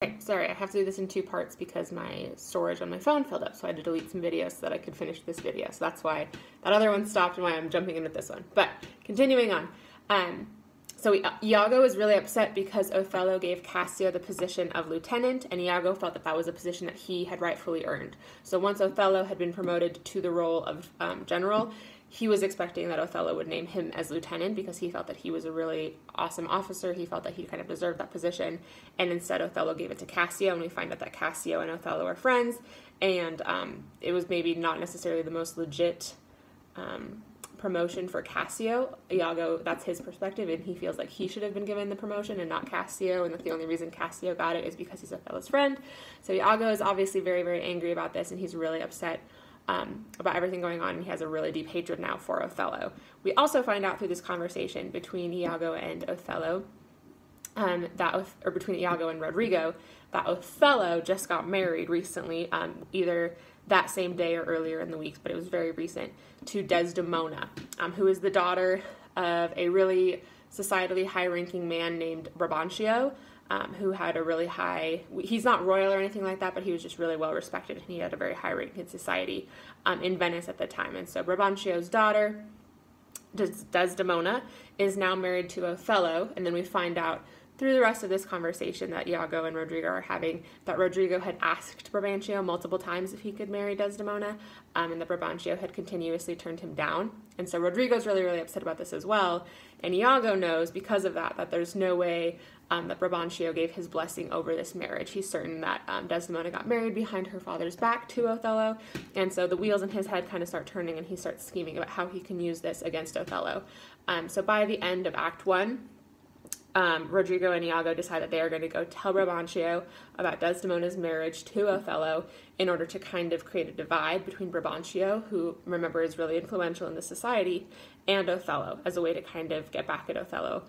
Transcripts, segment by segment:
Okay, sorry, I have to do this in two parts because my storage on my phone filled up, so I had to delete some videos so that I could finish this video. So that's why that other one stopped and why I'm jumping into this one. But continuing on. So Iago is really upset because Othello gave Cassio the position of lieutenant, and Iago felt that that was a position that he had rightfully earned. So once Othello had been promoted to the role of general, he was expecting that Othello would name him as lieutenant because he felt that he was a really awesome officer. He felt that he kind of deserved that position. And instead, Othello gave it to Cassio, and we find out that Cassio and Othello are friends. And it was maybe not necessarily the most legit promotion for Cassio. Iago, that's his perspective, and he feels like he should have been given the promotion and not Cassio, and that the only reason Cassio got it is because he's Othello's friend. So Iago is obviously very, very angry about this, and he's really upset about everything going on, and he has a really deep hatred now for Othello. We also find out through this conversation between Iago and Othello, or between Iago and Rodrigo, that Othello just got married recently, either that same day or earlier in the week, but it was very recent, to Desdemona, who is the daughter of a really societally high-ranking man named Brabantio, who had a really high, he's not royal or anything like that, but he was just really well respected, and he had a very high rank in society in Venice at the time. And so Brabantio's daughter, Desdemona, is now married to Othello, and then we find out through the rest of this conversation that Iago and Rodrigo are having, that Rodrigo had asked Brabantio multiple times if he could marry Desdemona, and that Brabantio had continuously turned him down. And so Rodrigo's really, really upset about this as well, and Iago knows, because of that, that there's no way that Brabantio gave his blessing over this marriage. He's certain that Desdemona got married behind her father's back to Othello, and so the wheels in his head kind of start turning, and he starts scheming about how he can use this against Othello. So by the end of Act 1, Rodrigo and Iago decide that they are going to go tell Brabantio about Desdemona's marriage to Othello in order to kind of create a divide between Brabantio, who, remember, is really influential in the society, and Othello, as a way to kind of get back at Othello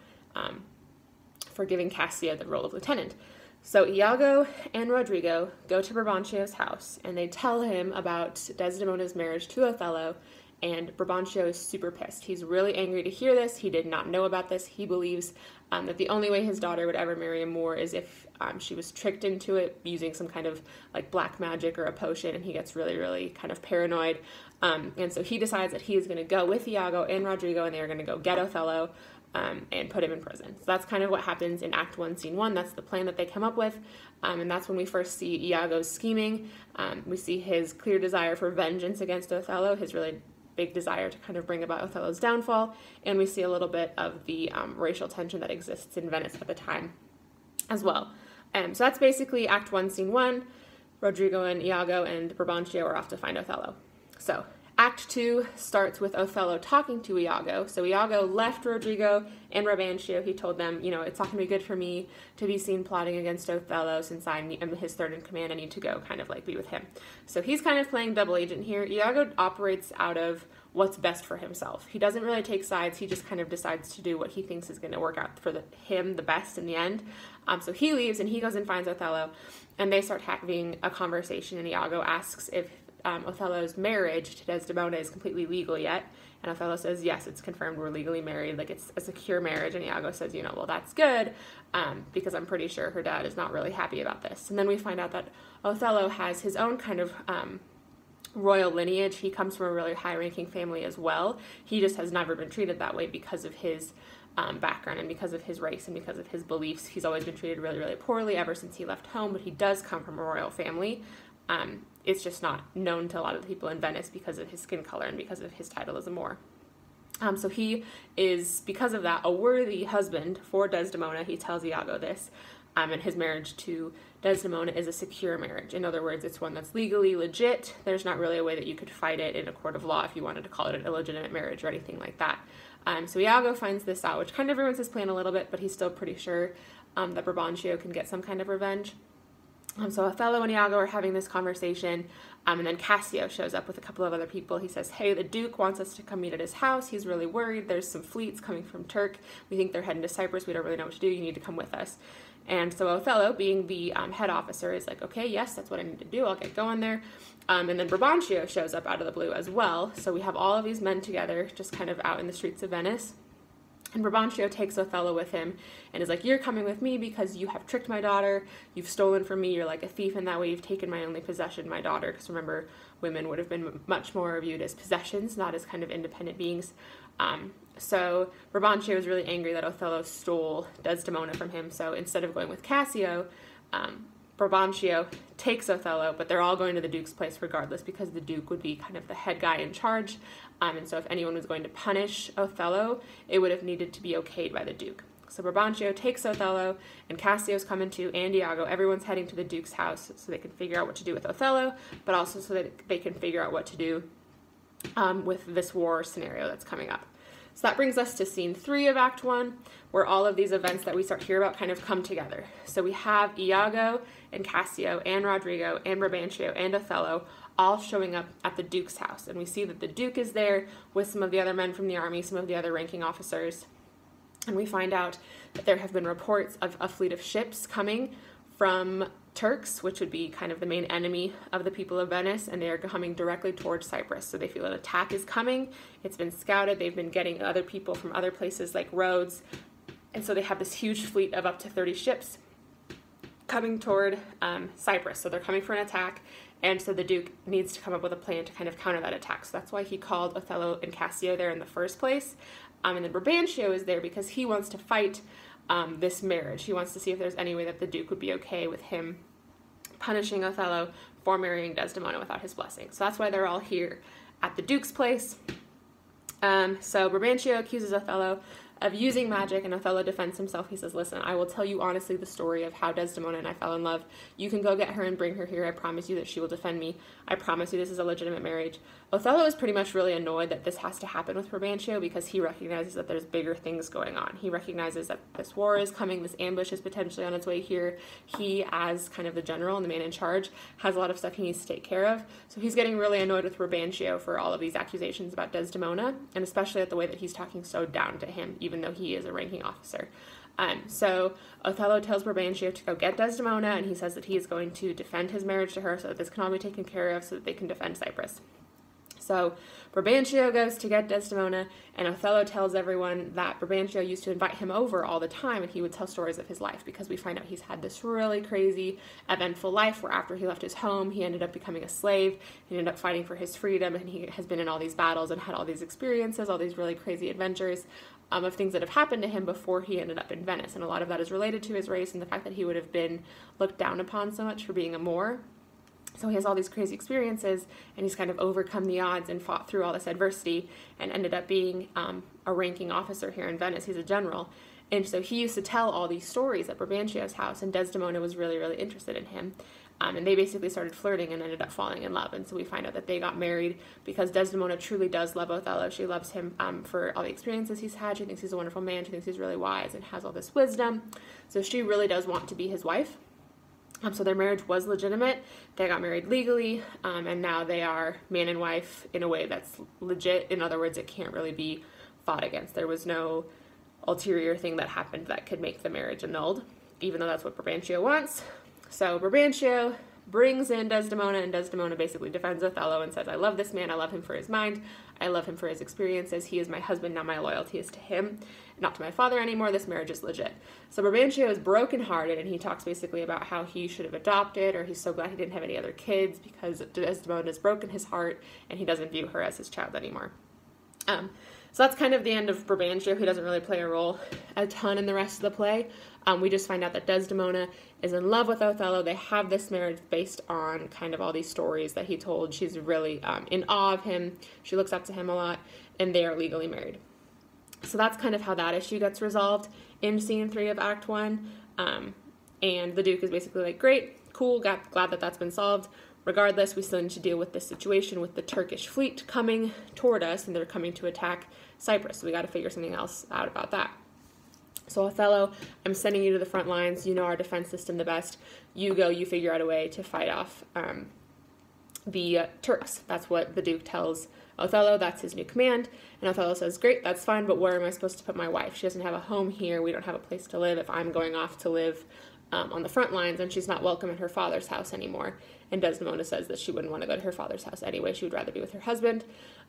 for giving Cassio the role of lieutenant. So Iago and Rodrigo go to Brabantio's house, and they tell him about Desdemona's marriage to Othello, and Brabantio is super pissed. He's really angry to hear this. He did not know about this. He believes that the only way his daughter would ever marry a Moor is if she was tricked into it using some kind of like black magic or a potion, and he gets really, really kind of paranoid. And so he decides that he is going to go with Iago and Rodrigo, and they are going to go get Othello and put him in prison. So that's kind of what happens in Act 1, Scene 1. That's the plan that they come up with, and that's when we first see Iago's scheming. We see his clear desire for vengeance against Othello, his really big desire to kind of bring about Othello's downfall, and we see a little bit of the racial tension that exists in Venice at the time as well. So that's basically Act 1, Scene 1. Rodrigo and Iago and Brabantio are off to find Othello. So Act 2 starts with Othello talking to Iago. So Iago left Rodrigo and Brabantio. He told them, you know, it's not going to be good for me to be seen plotting against Othello since I'm his third in command. I need to go kind of like be with him. So he's kind of playing double agent here. Iago operates out of what's best for himself. He doesn't really take sides. He just kind of decides to do what he thinks is going to work out for him the best in the end. So he leaves and he goes and finds Othello, and they start having a conversation, and Iago asks if Othello's marriage to Desdemona is completely legal yet, and Othello says, yes, it's confirmed, we're legally married, like it's a secure marriage, and Iago says, you know, well, that's good, because I'm pretty sure her dad is not really happy about this. And then we find out that Othello has his own kind of royal lineage. He comes from a really high-ranking family as well. He just has never been treated that way because of his background and because of his race and because of his beliefs. He's always been treated really, really poorly ever since he left home, but he does come from a royal family. It's just not known to a lot of the people in Venice because of his skin color and because of his title as a Moor. So he is, because of that, a worthy husband for Desdemona. He tells Iago this, and his marriage to Desdemona is a secure marriage. In other words, it's one that's legally legit. There's not really a way that you could fight it in a court of law if you wanted to call it an illegitimate marriage or anything like that. So Iago finds this out, which kind of ruins his plan a little bit, but he's still pretty sure that Brabantio can get some kind of revenge. So Othello and Iago are having this conversation, and then Cassio shows up with a couple of other people. He says, hey, the Duke wants us to come meet at his house. He's really worried. There's some fleets coming from Turk. We think they're heading to Cyprus. We don't really know what to do. You need to come with us. And so Othello, being the head officer, is like, okay, yes, that's what I need to do. I'll get going there. And then Brabantio shows up out of the blue as well. So we have all of these men together, just kind of out in the streets of Venice. And Brabantio takes Othello with him and is like, you're coming with me because you have tricked my daughter, you've stolen from me, you're like a thief in that way, you've taken my only possession, my daughter, because remember, women would have been much more viewed as possessions, not as kind of independent beings. So Brabantio is really angry that Othello stole Desdemona from him, so instead of going with Cassio, Brabantio takes Othello, but they're all going to the Duke's place regardless because the Duke would be kind of the head guy in charge. And so if anyone was going to punish Othello, it would have needed to be okayed by the Duke. So Brabantio takes Othello, and Cassio's coming too, and Iago. Everyone's heading to the Duke's house so they can figure out what to do with Othello, but also so that they can figure out what to do with this war scenario that's coming up. So that brings us to scene 3 of Act 1, where all of these events that we start to hear about kind of come together. So we have Iago and Cassio and Rodrigo and Brabantio and Othello all showing up at the Duke's house. And we see that the Duke is there with some of the other men from the army, some of the other ranking officers. And we find out that there have been reports of a fleet of ships coming from Turks, which would be kind of the main enemy of the people of Venice, and they are coming directly towards Cyprus. So they feel an attack is coming. It's been scouted. They've been getting other people from other places like Rhodes. And so they have this huge fleet of up to 30 ships coming toward Cyprus. So they're coming for an attack. And so the Duke needs to come up with a plan to kind of counter that attack. So that's why he called Othello and Cassio there in the first place. And then Brabantio is there because he wants to fight this marriage. He wants to see if there's any way that the Duke would be okay with him punishing Othello for marrying Desdemona without his blessing. So that's why they're all here at the Duke's place. So Brabantio accuses Othello of using magic, and Othello defends himself. He says, listen, I will tell you honestly the story of how Desdemona and I fell in love. You can go get her and bring her here. I promise you that she will defend me. I promise you this is a legitimate marriage. Othello is pretty much really annoyed that this has to happen with Brabantio because he recognizes that there's bigger things going on. He recognizes that this war is coming, this ambush is potentially on its way here. He, as kind of the general and the man in charge, has a lot of stuff he needs to take care of. So he's getting really annoyed with Brabantio for all of these accusations about Desdemona, and especially at the way that he's talking so down to him, even though he is a ranking officer. So Othello tells Brabantio to go get Desdemona, and he says that he is going to defend his marriage to her so that this can all be taken care of so that they can defend Cyprus. So Brabantio goes to get Desdemona, and Othello tells everyone that Brabantio used to invite him over all the time, and he would tell stories of his life, because we find out he's had this really crazy, eventful life where after he left his home, he ended up becoming a slave, he ended up fighting for his freedom, and he has been in all these battles and had all these experiences, all these really crazy adventures of things that have happened to him before he ended up in Venice. And a lot of that is related to his race and the fact that he would have been looked down upon so much for being a Moor. So he has all these crazy experiences, and he's kind of overcome the odds and fought through all this adversity and ended up being a ranking officer here in Venice. He's a general. And so he used to tell all these stories at Brabantio's house, and Desdemona was really, really interested in him. And they basically started flirting and ended up falling in love. And so we find out that they got married because Desdemona truly does love Othello. She loves him for all the experiences he's had. She thinks he's a wonderful man. She thinks he's really wise and has all this wisdom. So she really does want to be his wife. So their marriage was legitimate. They got married legally, and now they are man and wife in a way that's legit. In other words, it can't really be fought against. There was no ulterior thing that happened that could make the marriage annulled, even though that's what Brabantio wants. So Brabantio brings in Desdemona, and Desdemona basically defends Othello and says, I love this man, I love him for his mind, I love him for his experiences, he is my husband, now my loyalty is to him, not to my father anymore, this marriage is legit. So Brabantio is brokenhearted, and he talks basically about how he should have adopted, or he's so glad he didn't have any other kids because Desdemona has broken his heart, and he doesn't view her as his child anymore. So that's kind of the end of Brabantio, who doesn't really play a role a ton in the rest of the play. We just find out that Desdemona is in love with Othello. They have this marriage based on kind of all these stories that he told. She's really in awe of him. She looks up to him a lot, and they are legally married. So that's kind of how that issue gets resolved in scene 3 of Act 1. And the Duke is basically like, great, cool, glad that that's been solved. Regardless, we still need to deal with this situation with the Turkish fleet coming toward us, and they're coming to attack Cyprus. So we got to figure something else out about that. So Othello, I'm sending you to the front lines. You know our defense system the best. You go, you figure out a way to fight off the Turks. That's what the Duke tells Othello. That's his new command. And Othello says, great, that's fine, but where am I supposed to put my wife? She doesn't have a home here. We don't have a place to live. If I'm going off to live on the front lines, and she's not welcome at her father's house anymore. And Desdemona says that she wouldn't want to go to her father's house anyway. She would rather be with her husband.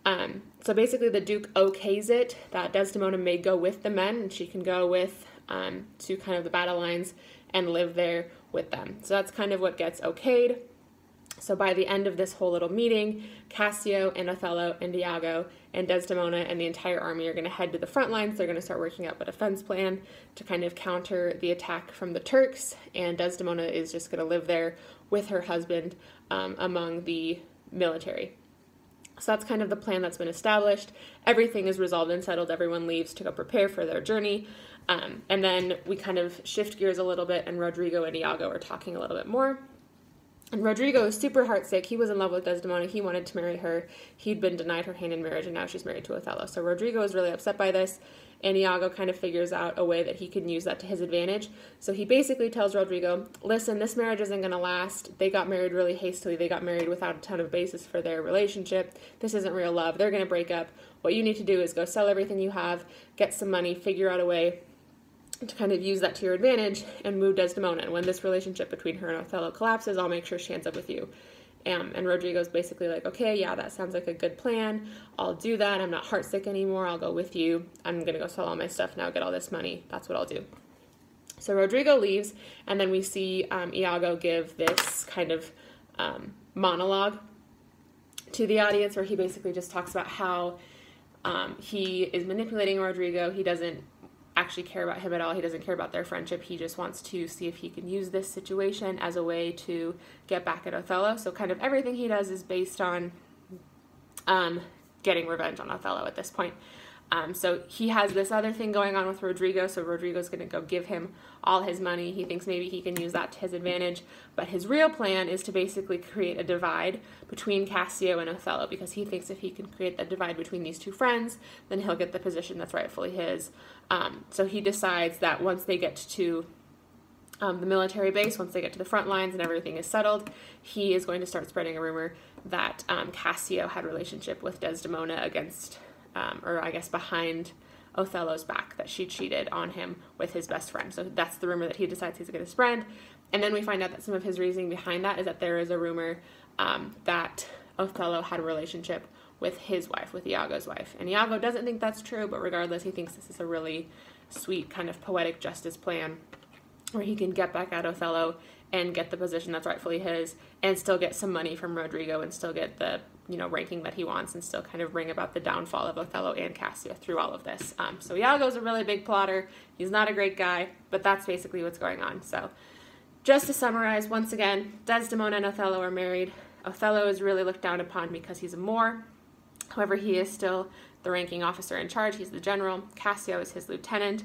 So basically the Duke okays it, that Desdemona may go with the men, and she can go with to kind of the battle lines and live there with them. So that's kind of what gets okayed. So by the end of this whole little meeting, Cassio and Othello and Iago and Desdemona and the entire army are going to head to the front lines. They're going to start working out a defense plan to kind of counter the attack from the Turks, and Desdemona is just going to live there with her husband among the military. So that's kind of the plan that's been established. Everything is resolved and settled. Everyone leaves to go prepare for their journey. And then we kind of shift gears a little bit, and Rodrigo and Iago are talking a little bit more. And Rodrigo is super heartsick. He was in love with Desdemona. He wanted to marry her. He'd been denied her hand in marriage, and now she's married to Othello. So Rodrigo is really upset by this, and Iago kind of figures out a way that he can use that to his advantage. So he basically tells Rodrigo, listen, this marriage isn't going to last. They got married really hastily. They got married without a ton of basis for their relationship. This isn't real love. They're going to break up. What you need to do is go sell everything you have, get some money, figure out a way to kind of use that to your advantage and move Desdemona. And when this relationship between her and Othello collapses, I'll make sure she ends up with you. And Rodrigo's basically like, okay, yeah, that sounds like a good plan. I'll do that. I'm not heartsick anymore. I'll go with you. I'm going to go sell all my stuff now, get all this money. That's what I'll do. So Rodrigo leaves, and then we see Iago give this kind of monologue to the audience where he basically just talks about how he is manipulating Rodrigo. He doesn't actually care about him at all. He doesn't care about their friendship. He just wants to see if he can use this situation as a way to get back at Othello. So kind of everything he does is based on getting revenge on Othello at this point. So he has this other thing going on with Rodrigo, so Rodrigo's going to go give him all his money. He thinks maybe he can use that to his advantage, but his real plan is to basically create a divide between Cassio and Othello, because he thinks if he can create that divide between these two friends, then he'll get the position that's rightfully his. So he decides that once they get to the military base, once they get to the front lines and everything is settled, he is going to start spreading a rumor that Cassio had a relationship with Desdemona against or I guess behind Othello's back, that she cheated on him with his best friend. So that's the rumor that he decides he's going to spread. And then we find out that some of his reasoning behind that is that there is a rumor that Othello had a relationship with his wife, with Iago's wife. And Iago doesn't think that's true, but regardless, he thinks this is a really sweet kind of poetic justice plan where he can get back at Othello and get the position that's rightfully his, and still get some money from Rodrigo, and still get the ranking that he wants, and still kind of bring about the downfall of Othello and Cassio through all of this. So Iago's a really big plotter. He's not a great guy, but that's basically what's going on. So just to summarize, once again, Desdemona and Othello are married. Othello is really looked down upon because he's a Moor. However, he is still the ranking officer in charge. He's the general. Cassio is his lieutenant.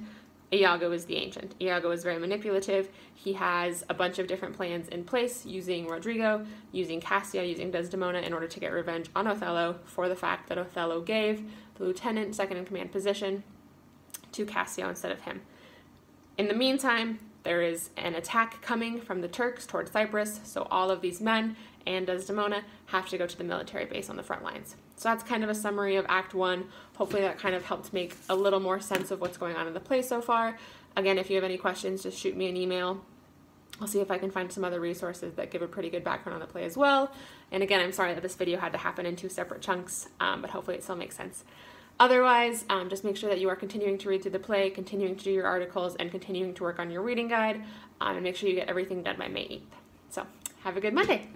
Iago is the ancient. Iago is very manipulative. He has a bunch of different plans in place, using Rodrigo, using Cassio, using Desdemona in order to get revenge on Othello for the fact that Othello gave the lieutenant, second-in-command position to Cassio instead of him. In the meantime, there is an attack coming from the Turks towards Cyprus, so all of these men and Desdemona have to go to the military base on the front lines. So that's kind of a summary of Act 1. Hopefully that kind of helped make a little more sense of what's going on in the play so far. Again, if you have any questions, just shoot me an email. I'll see if I can find some other resources that give a pretty good background on the play as well. And again, I'm sorry that this video had to happen in 2 separate chunks, but hopefully it still makes sense. Otherwise, just make sure that you are continuing to read through the play, continuing to do your articles, and continuing to work on your reading guide, and make sure you get everything done by May 8th. So, have a good Monday!